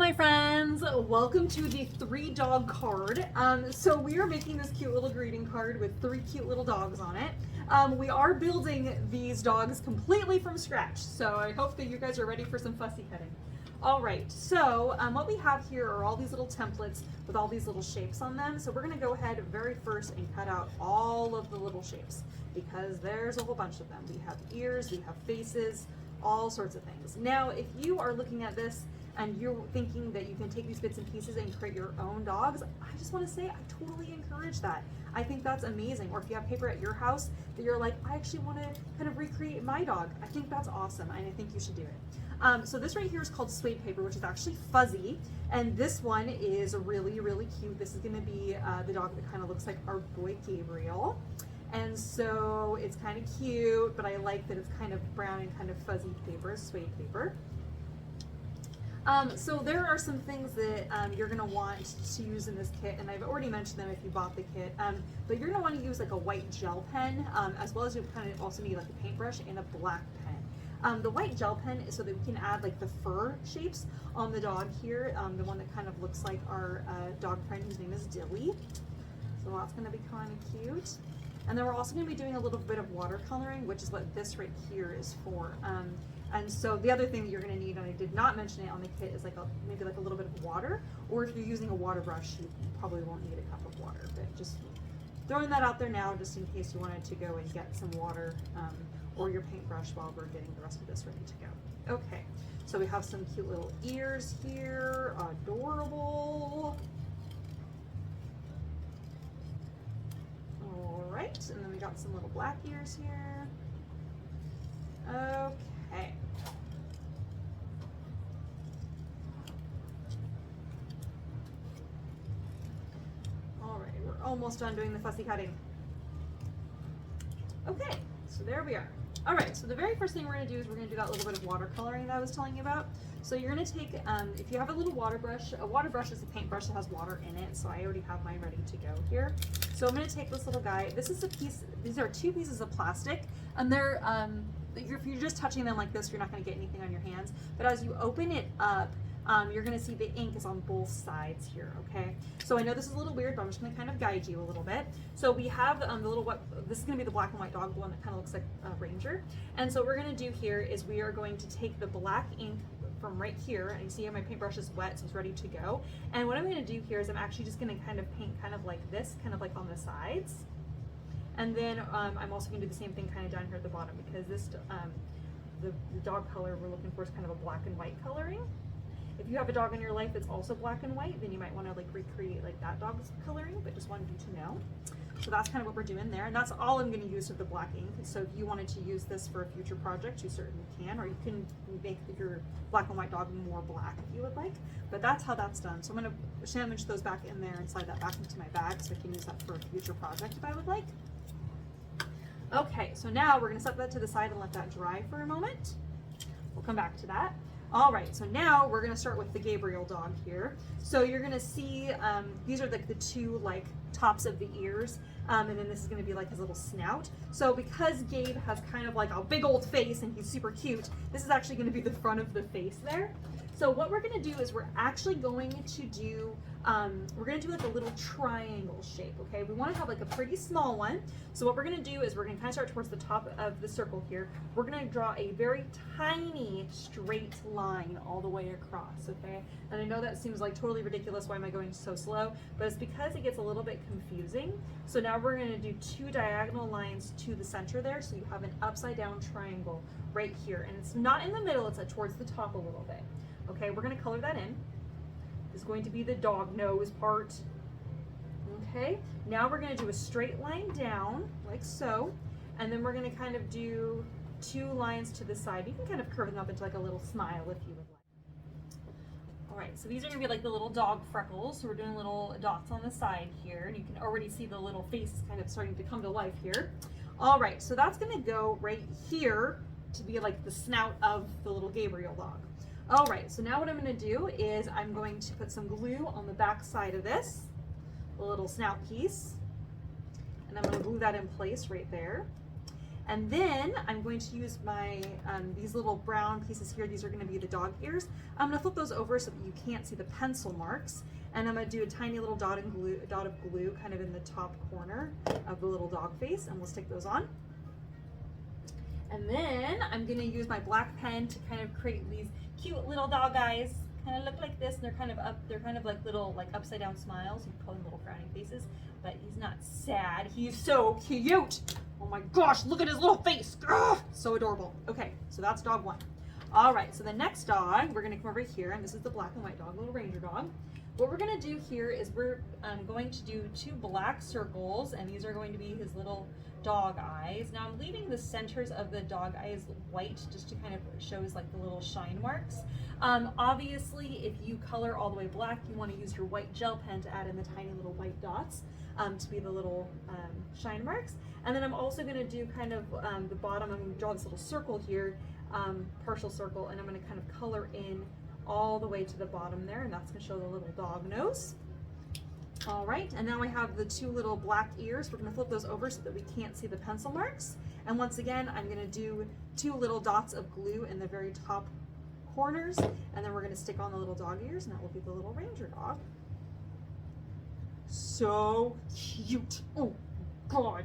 my friends, welcome to the 3-dog card. So we are making this cute little greeting card with 3 cute little dogs on it. We are building these dogs completely from scratch, so I hope that you guys are ready for some fussy cutting. All right, so what we have here are all these little templates with all these little shapes on them. So we're gonna go ahead very first and cut out all of the little shapes because there's a whole bunch of them. We have ears, we have faces, all sorts of things. Now, if you are looking at this and you're thinking that you can take these bits and pieces and create your own dogs, I just want to say I totally encourage that. I think that's amazing. Or if you have paper at your house that you're like, I actually want to kind of recreate my dog, I think that's awesome, and I think you should do it. So this right here is called suede paper, which is actually fuzzy, and this one is really, really cute. This is going to be the dog that kind of looks like our boy Gabriel. And so it's kind of cute, but I like that it's kind of brown and kind of fuzzy paper, suede paper. So there are some things that you're going to want to use in this kit, and I've already mentioned them if you bought the kit, but you're going to want to use like a white gel pen, as well as you kind of also need like a paintbrush and a black pen. The white gel pen is so that we can add like the fur shapes on the dog here, the one that kind of looks like our dog friend whose name is Dilly. So that's going to be kind of cute. And then we're also going to be doing a little bit of watercoloring, which is what this right here is for. And so the other thing that you're going to need, and I did not mention it on the kit, is like maybe like a little bit of water. Or if you're using a water brush, you probably won't need a cup of water. But just throwing that out there now, just in case you wanted to go and get some water or your paintbrush while we're getting the rest of this ready to go. Okay, so we have some cute little ears here, adorable. All right, and then we got some little black ears here. Okay. All right, we're almost done doing the fussy cutting. Okay, so there we are. All right, so the very first thing we're gonna do is we're gonna do that little bit of watercoloring that I was telling you about. So you're gonna take, if you have a little water brush is a paintbrush that has water in it, so I already have mine ready to go here. So I'm gonna take this little guy. This is a piece, these are 2 pieces of plastic, and they're, if you're just touching them like this, you're not gonna get anything on your hands. But as you open it up, you're gonna see the ink is on both sides here, okay? So I know this is a little weird, but I'm just gonna kind of guide you a little bit. So we have the little, this is gonna be the black and white dog, the one that kind of looks like a Ranger. And so what we're gonna do here is we are going to take the black ink from right here, and you see how my paintbrush is wet, so it's ready to go. And what I'm gonna do here is I'm actually just gonna kind of paint kind of like this, kind of like on the sides. And then I'm also gonna do the same thing kind of down here at the bottom, because this, the dog color we're looking for is kind of a black and white coloring. If you have a dog in your life that's also black and white, then you might want to like recreate like that dog's coloring, but just wanted you to know. So that's kind of what we're doing there, and that's all I'm going to use with the black ink. So if you wanted to use this for a future project, you certainly can, or you can make your black and white dog more black if you would like, but that's how that's done. So I'm going to sandwich those back in there and slide that back into my bag so I can use that for a future project if I would like. Okay, so now we're going to set that to the side and let that dry for a moment. We'll come back to that. All right, so now we're gonna start with the Gabriel dog here. So you're gonna see, these are like the 2 like tops of the ears, and then this is gonna be like his little snout. So because Gabe has kind of like a big old face and he's super cute, this is actually gonna be the front of the face there. So what we're gonna do is we're actually going to do, we're gonna do like a little triangle shape, okay? We wanna have like a pretty small one. So what we're gonna do is we're gonna kind of start towards the top of the circle here. We're gonna draw a very tiny straight line all the way across, okay? And I know that seems like totally ridiculous, why am I going so slow? But it's because it gets a little bit confusing. So now we're gonna do 2 diagonal lines to the center there, so you have an upside down triangle right here. And it's not in the middle, it's towards the top a little bit. Okay, we're gonna color that in. This is going to be the dog nose part. Okay, now we're gonna do a straight line down, like so, and then we're gonna kind of do 2 lines to the side. You can kind of curve them up into like a little smile if you would like. All right, so these are gonna be like the little dog freckles. So we're doing little dots on the side here, and you can already see the little face kind of starting to come to life here. All right, so that's gonna go right here to be like the snout of the little Gabriel dog. All right, so now what I'm going to do is I'm going to put some glue on the back side of this, the little snout piece, and I'm going to glue that in place right there. And then I'm going to use my, these little brown pieces here. These are gonna be the dog ears. I'm gonna flip those over so that you can't see the pencil marks. And I'm gonna do a tiny little dot of glue kind of in the top corner of the little dog face, and we'll stick those on. And then I'm gonna use my black pen to kind of create these cute little dog eyes. Kind of look like this, and they're kind of up, they're kind of like little, like upside down smiles. You can call them little frowning faces, but he's not sad. He's so cute. Oh my gosh, look at his little face. Ugh, so adorable. Okay, so that's dog one. All right, so the next dog, we're gonna come over here, and this is the black and white dog, little ranger dog. What we're gonna do here is we're going to do 2 black circles, and these are going to be his little dog eyes. Now I'm leaving the centers of the dog eyes white just to kind of shows like the little shine marks. Obviously, if you color all the way black, you want to use your white gel pen to add in the tiny little white dots to be the little shine marks. And then I'm also going to do kind of the bottom. I'm going to draw this little circle here, partial circle, and I'm going to kind of color in all the way to the bottom there, and that's going to show the little dog nose. All right, and now we have the 2 little black ears. We're going to flip those over so that we can't see the pencil marks. And once again, I'm going to do 2 little dots of glue in the very top corners, and then we're going to stick on the little dog ears, and that will be the little ranger dog. So cute. Oh God,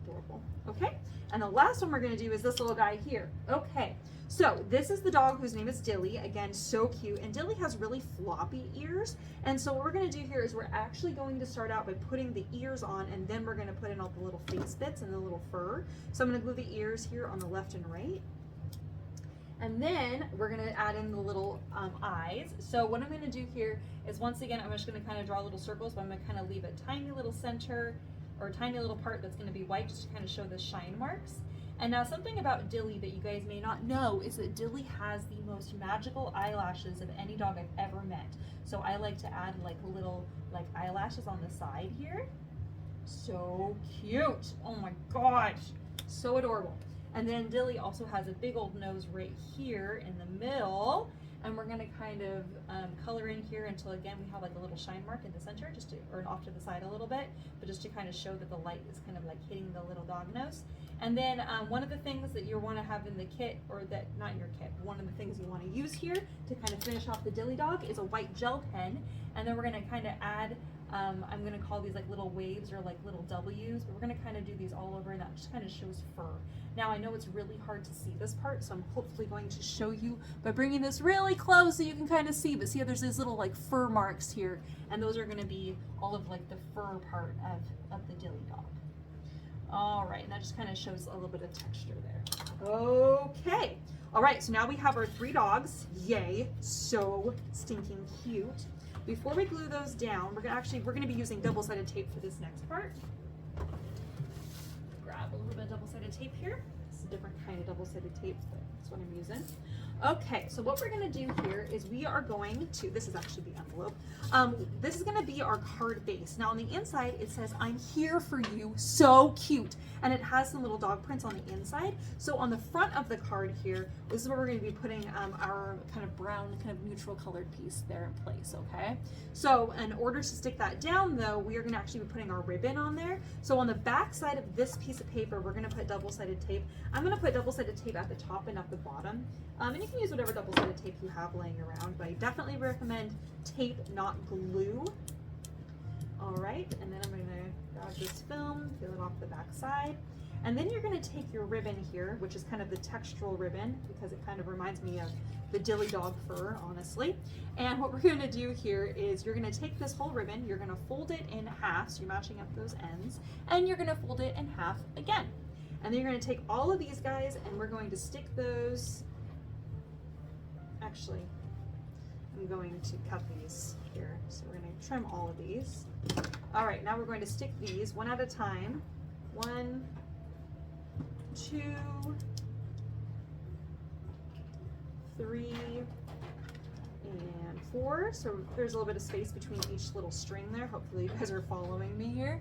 adorable. Okay, and the last one we're going to do is this little guy here. Okay, so this is the dog whose name is Dilly. Again, so cute. And Dilly has really floppy ears. And so what we're going to do here is we're actually going to start out by putting the ears on, and then we're going to put in all the little face bits and the little fur. So I'm going to glue the ears here on the left and right. And then we're going to add in the little eyes. So what I'm going to do here is, once again, I'm just going to kind of draw little circles, but I'm going to kind of leave a tiny little center or a tiny little part that's going to be white just to kind of show the shine marks. And now something about Dilly that you guys may not know is that Dilly has the most magical eyelashes of any dog I've ever met. So I like to add like little like eyelashes on the side here. So cute. Oh my gosh. So adorable. And then Dilly also has a big old nose right here in the middle. And we're gonna kind of color in here until, again, we have like a little shine mark in the center, just to, or off to the side a little bit, but just to kind of show that the light is kind of like hitting the little dog nose. And then one of the things that you want to have in the kit, or that, not in your kit, one of the things you want to use here to kind of finish off the Dilly dog is a white gel pen. And then we're going to kind of add, I'm going to call these like little waves or like little W's, but we're going to kind of do these all over, and that just kind of shows fur. Now I know it's really hard to see this part, so I'm hopefully going to show you by bringing this really close so you can kind of see. But see how there's these little like fur marks here, and those are going to be all of like the fur part of the Dilly dog. All right, and that just kind of shows a little bit of texture there. Okay, all right, so now we have our 3 dogs. Yay, so stinking cute. Before we glue those down, we're gonna be using double-sided tape for this next part. Grab a little bit of double-sided tape here. It's a different kind of double-sided tape, but that's what I'm using. Okay, so what we're gonna do here is we are going to, this is actually the envelope, this is gonna be our card base. Now on the inside, it says, "I'm here for you," so cute. And it has some little dog prints on the inside. So on the front of the card here, this is where we're gonna be putting our kind of brown, kind of neutral colored piece there in place, okay? So in order to stick that down though, we are gonna actually be putting our ribbon on there. So on the back side of this piece of paper, we're gonna put double-sided tape. I'm gonna put double-sided tape at the top and at the bottom. And you can use whatever double-sided tape you have laying around, but I definitely recommend tape, not glue. All right, and then I'm gonna grab this film, peel it off the back side. And then you're gonna take your ribbon here, which is kind of the textural ribbon, because it kind of reminds me of the Dilly dog fur, honestly. And what we're gonna do here is you're gonna take this whole ribbon, you're gonna fold it in half, so you're matching up those ends, and you're gonna fold it in half again. And then you're gonna take all of these guys, and we're going to stick those, actually, I'm going to cut these here. So we're going to trim all of these. All right, now we're going to stick these one at a time. 1, 2, 3, and 4. So there's a little bit of space between each little string there. Hopefully you guys are following me here.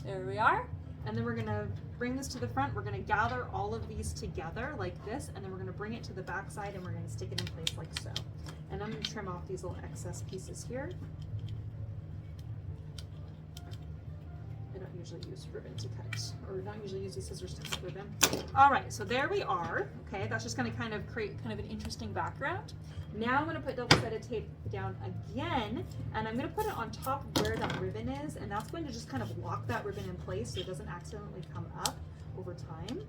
There we are. And then we're going to bring this to the front. We're going to gather all of these together like this, and then we're going to bring it to the back side, and we're going to stick it in place like so. And I'm going to trim off these little excess pieces here. I don't usually use ribbon to cut, or don't usually use these scissors to cut ribbon. All right, so there we are. Okay, that's just going to kind of create kind of an interesting background. Now I'm going to put double-sided tape down again, and I'm going to put it on top of where that ribbon is, and that's going to just kind of lock that ribbon in place so it doesn't accidentally come up over time.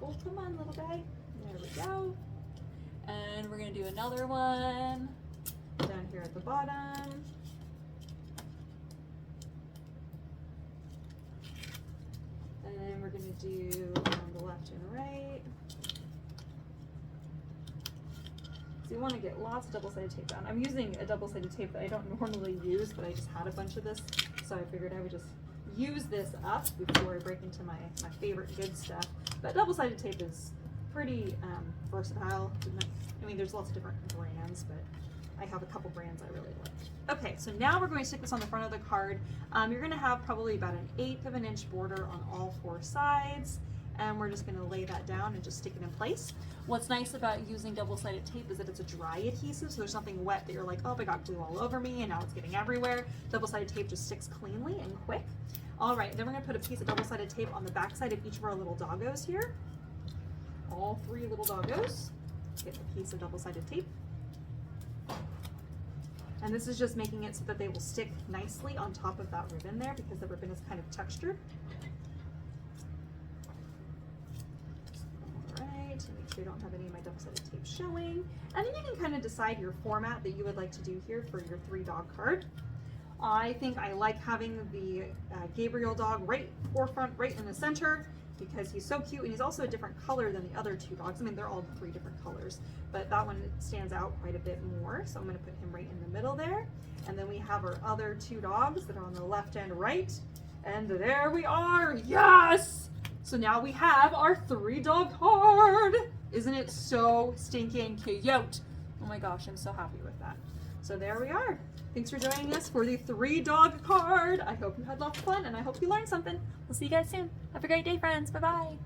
Oh, come on, little guy. There we go. And we're going to do another one down here at the bottom. And then we're going to do on the left and right. So you want to get lots of double-sided tape down. I'm using a double-sided tape that I don't normally use, but I just had a bunch of this, so I figured I would just use this up before I break into my favorite good stuff. But double-sided tape is pretty versatile. I mean, there's lots of different brands, but I have a couple brands I really like. Okay, so now we're going to stick this on the front of the card. You're going to have probably about 1/8 of an inch border on all 4 sides, and we're just going to lay that down and just stick it in place. What's nice about using double-sided tape is that it's a dry adhesive, so there's nothing wet that you're like, oh, I got glue all over me and now it's getting everywhere. Double-sided tape just sticks cleanly and quick. All right, then we're going to put a piece of double-sided tape on the back side of each of our little doggos here. All 3 little doggos get a piece of double-sided tape. And this is just making it so that they will stick nicely on top of that ribbon there because the ribbon is kind of textured. All right, to make sure you don't have any of my double-sided tape showing. And then you can kind of decide your format that you would like to do here for your 3-dog card. I think I like having the Gabriel dog right forefront, right in the center, because he's so cute and he's also a different color than the other 2 dogs. I mean, they're all 3 different colors, but that one stands out quite a bit more. So I'm going to put him right in the middle there. And then we have our other 2 dogs that are on the left and right. And there we are. Yes! So now we have our 3-dog card. Isn't it so stinking cute? Oh my gosh, I'm so happy with that. So there we are. Thanks for joining us for the 3-dog card. I hope you had lots of fun and I hope you learned something. We'll see you guys soon. Have a great day, friends. Bye-bye.